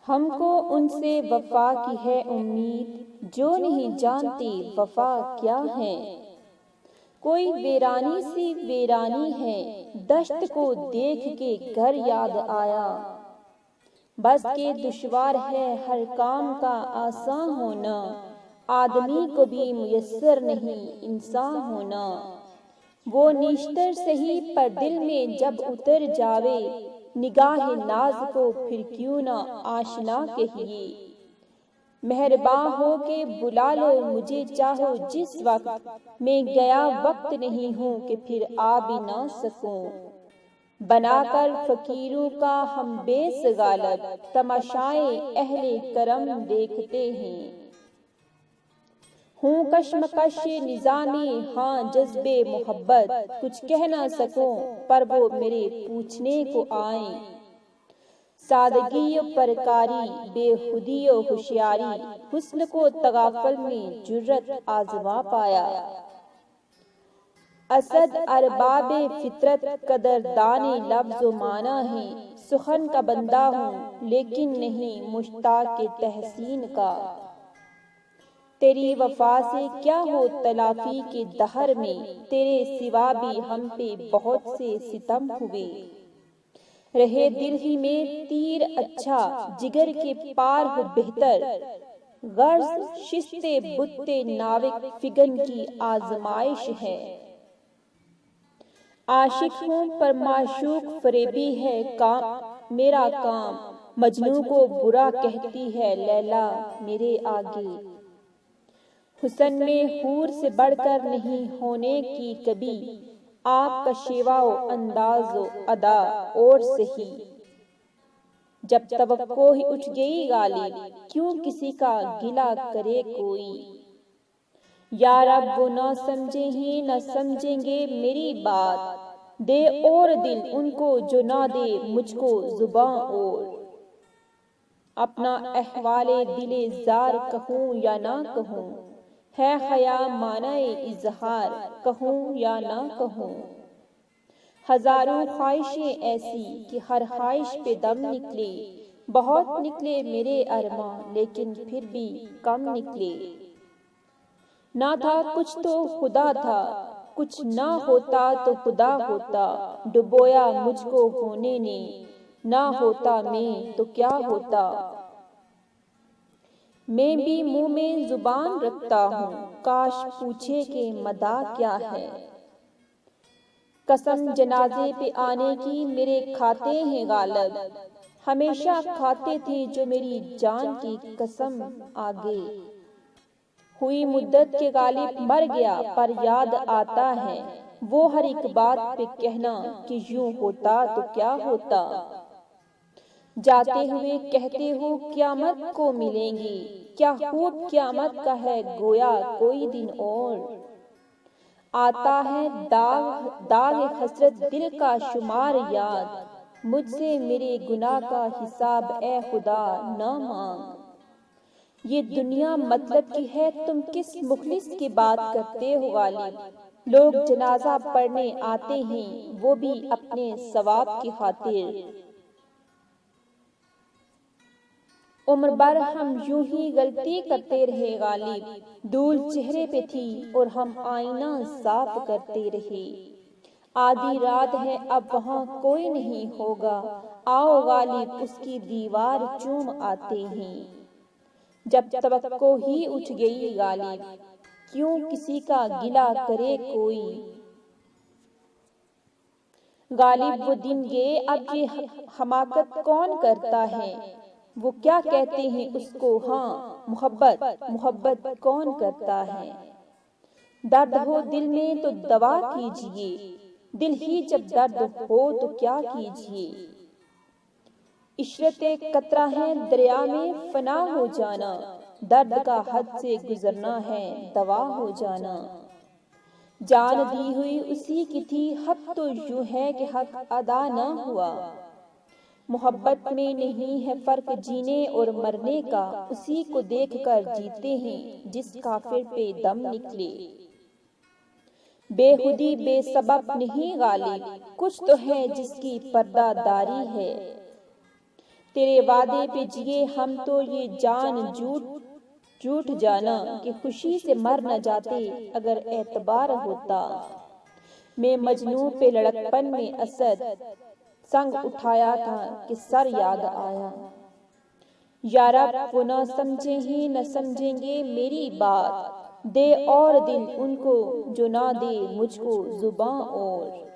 ہم کو ان سے وفا کی ہے امید، جو نہیں جانتے وفا کیا ہے۔ کوئی ویرانی سی ویرانی ہے، دشت کو دیکھ کے گھر یاد آیا۔ بس کے دشوار ہے ہر کام کا آسان ہونا، آدمی کو بھی میسر نہیں انسان ہونا۔ وہ نیشتر سہی پر دل میں جب اتر جاوے، نگاہ ناز کو پھر کیوں نہ آشنا کہیے۔ مہرباں ہو کے بلا لو مجھے چاہو جس وقت، میں گیا وقت نہیں ہوں کہ پھر آ بھی نہ سکوں۔ بنا کر فقیروں کا ہم بیس غالب، تماشائے اہل کرم دیکھتے ہیں۔ ہوں کشمکش نظامی ہاں جذبے محبت، کچھ کہہ نہ سکوں پر وہ میرے پوچھنے کو آئیں۔ سادگی و پرکاری، بے خودی و ہوشیاری، حسن کو تغافل میں جرأت آزما پایا۔ اسد ارباب فطرت قدردان لفظ و معنی ہیں، سخن کا بندہ ہوں لیکن نہیں مشتاق تحسین کا۔ تیری وفا سے کیا ہو تلافی کے دہر میں، تیرے سوا بھی ہم پہ بہت سے ستم ہوئے۔ رہے دل ہی میں تیر اچھا، جگر کے پار ہو بہتر، غرض شست بت ناوک فگن کی آزمائش ہے۔ عاشق ہوں پر معشوق فریبی ہے میرا کام، مجنوں کو برا کہتی ہے لیلی میرے آگے۔ حسن میں حور سے بڑھ کر نہیں ہونے کی کبھی، آپ کا شیوا و انداز و ادا اور سہی۔ جب توقع ہی اٹھ گئی غالب، کیوں کسی کا گلہ کرے کوئی۔ یا رب وہ نہ سمجھیں ہی نہ سمجھیں گے میری بات، دے اور دل ان کو جو نہ دے مجھ کو زباں اور۔ اپنا احوال دل زار کہوں یا نہ کہوں، ہے حیا مانع اظہار کہوں یا نہ کہوں۔ ہزاروں خواہشیں ایسی کہ ہر خواہش پہ دم نکلے، بہت نکلے میرے ارماں لیکن پھر بھی کم نکلے۔ نہ تھا کچھ تو خدا تھا، کچھ نہ ہوتا تو خدا ہوتا، ڈبویا مجھ کو ہونے نے، نہ ہوتا میں تو کیا ہوتا۔ میں بھی منہ میں زبان رکھتا ہوں، کاش پوچھے کہ مدعا کیا ہے۔ قسم جنازے پہ آنے کی میرے کھاتے ہیں غالب، ہمیشہ کھاتے تھے جو میری جان کی قسم آگے۔ ہوئی مدت کے غالب مر گیا پر یاد آتا ہے، وہ ہر ایک بات پہ کہنا کہ یوں ہوتا تو کیا ہوتا۔ جاتے ہوئے کہتے ہو قیامت کو ملیں گے، کیا خوب قیامت کا ہے گویا کوئی دن اور۔ آتا ہے داغ حسرت دل کا شمار یاد، مجھ سے میرے گناہ کا حساب اے خدا نہ مانگ۔ یہ دنیا مطلب کی ہے تم کس مخلص کی بات کرتے ہو غالب، لوگ جنازہ پڑھنے آتے ہیں وہ بھی اپنے ثواب کی خاطر۔ عمر بھر ہم یوں ہی غلطی کرتے رہے غالب، دھول چہرے پہ تھی اور ہم آئینہ صاف کرتے رہے۔ آدھی رات ہے اب وہاں کوئی نہیں ہوگا، آؤ غالب اس کی دیوار چوم آتے ہیں۔ جب توقع ہی اٹھ گئی غالب، کیوں کسی کا گلہ کرے کوئی۔ غالب وہ دن گئے اب یہ حماقت کون کرتا ہے، وہ کیا کہتے ہیں اس کو ہاں محبت محبت کون کرتا ہے۔ درد ہو دل میں تو دوا کیجئے، دل ہی جب درد ہو تو کیا کیجئے۔ عشرت قطرہ ہے دریا میں فنا ہو جانا، درد کا حد سے گزرنا ہے دوا ہو جانا۔ جان دی ہوئی اسی کی تھی، حق تو یوں ہے کہ حق ادا نہ ہوا۔ محبت میں نہیں ہے فرق جینے اور مرنے کا، اسی کو دیکھ کر جیتے ہیں جس کافر پہ دم نکلے۔ بے خودی بے سبب نہیں غالب، کچھ تو ہے جس کی پردہ داری ہے۔ تیرے وعدے پہ جیے ہم تو یہ جان جھوٹ جانا کہ خوشی سے مر نہ جاتے اگر اعتبار ہوتا۔ میں مجنوں پہ لڑکپن میں اسد سنگ اٹھایا تھا کہ سر یاد آیا۔ یا رب وہ نہ سمجھیں ہی نہ سمجھیں گے میری بات، دے اور دل ان کو جو نہ دے مجھ کو زباں اور۔